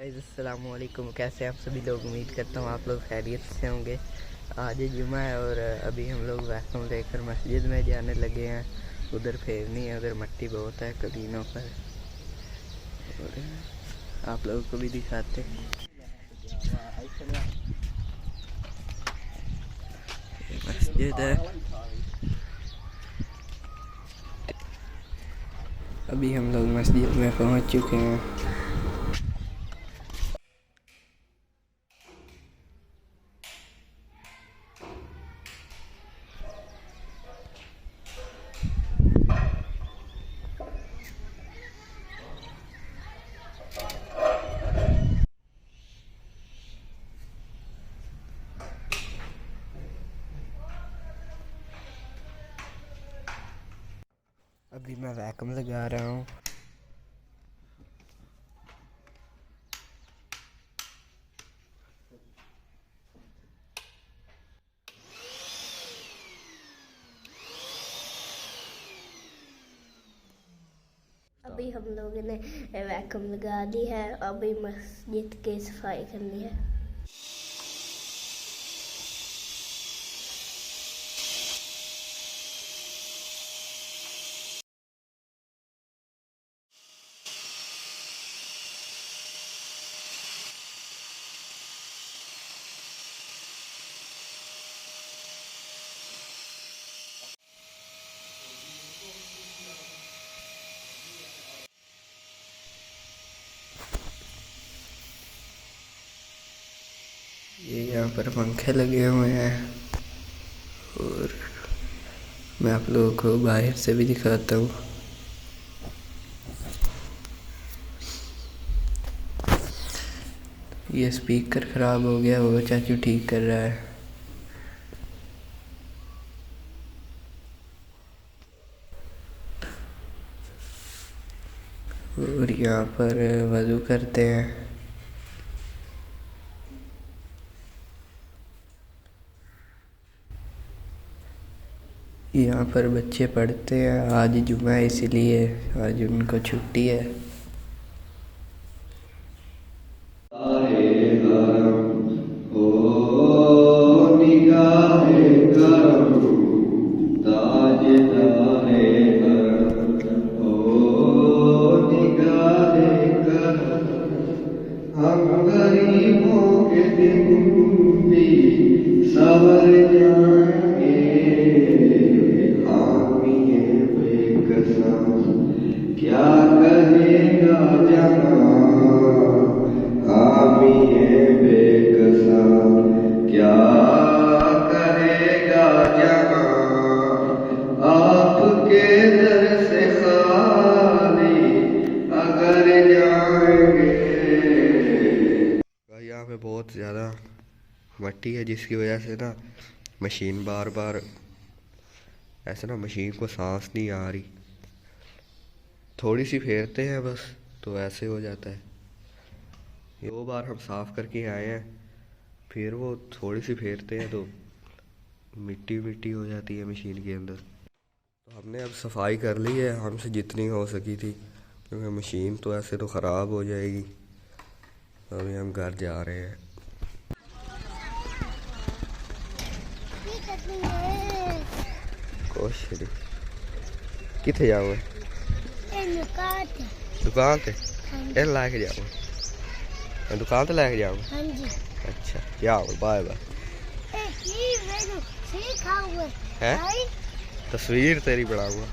Guys अस्सलाम वालेकुम। कैसे हैं आप सभी लोग? उम्मीद करता हूँ आप लोग खैरियत से होंगे। आज जुमा है और अभी हम लोग वैक्यूम लेकर मस्जिद में जाने लगे हैं। उधर फेरनी है, उधर मट्टी बहुत है कलीनों पर। और आप लोगों को भी दिखाते हैं। मस्जिद है। अभी हम लोग मस्जिद में पहुँच चुके हैं। अभी मैं वैक्यूम लगा रहा हूँ। अभी हम लोगों ने वैक्यूम लगा दी है। अभी मस्जिद की सफाई करनी है। ये यहाँ पर पंखे लगे हुए हैं और मैं आप लोगों को बाहर से भी दिखाता हूँ। ये स्पीकर ख़राब हो गया, वो चाचू ठीक कर रहा है। और यहाँ पर वज़ू करते हैं। यहाँ पर बच्चे पढ़ते हैं। आज जुमा है इसलिए आज उनको छुट्टी है। हम गरीबों के दिन भी सवर जाएंगे। हामिए बेकसां क्या कहेगा जहां। हामिए बेकसां क्या कहेगा जहां। आपके दर से खाली अगर जाएंगे। यहाँ पे बहुत ज़्यादा मट्टी है जिसकी वजह से ना मशीन बार बार ऐसे ना मशीन को सांस नहीं आ रही। थोड़ी सी फेरते हैं बस तो ऐसे हो जाता है। 2 बार हम साफ़ करके आए हैं, फिर वो थोड़ी सी फेरते हैं तो मिट्टी मिट्टी हो जाती है मशीन के अंदर। तो हमने अब सफाई कर ली है हमसे जितनी हो सकी थी, क्योंकि मशीन तो ऐसे तो ख़राब हो जाएगी। अभी हम घर जा रहे हैं। कुछ नहीं, किथे जाऊँ? दुकान पे इन लैके जाऊँ? मैं दुकान पे लैके जाऊँ? हाँ जी। अच्छा जाओ, बाय बाय। है तस्वीर तेरी बनाऊंगा।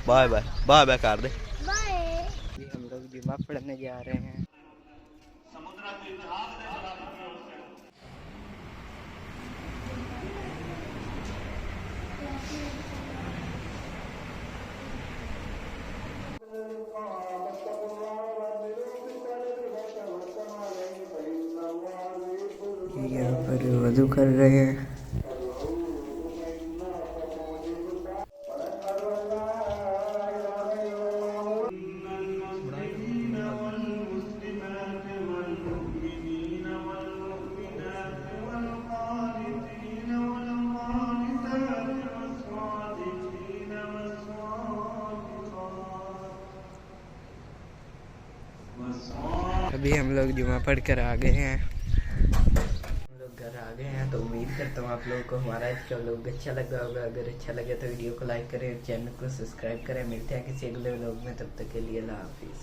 बाय बाय बाय बाय कर दे। हम लोग जुमा पढ़ने जा रहे हैं। यहाँ पर वज़ू कर रहे हैं। अभी हम लोग जुमा पढ़ कर आ गए हैं, हम लोग घर आ गए हैं। तो उम्मीद करता हूँ आप लोगों को हमारा आज का व्लॉग अच्छा लगा होगा। अगर अच्छा लगे तो वीडियो को लाइक करें, चैनल को सब्सक्राइब करें। मिलते हैं किसी अगले व्लॉग में, तब तक के लिए अल्लाह हाफिज़।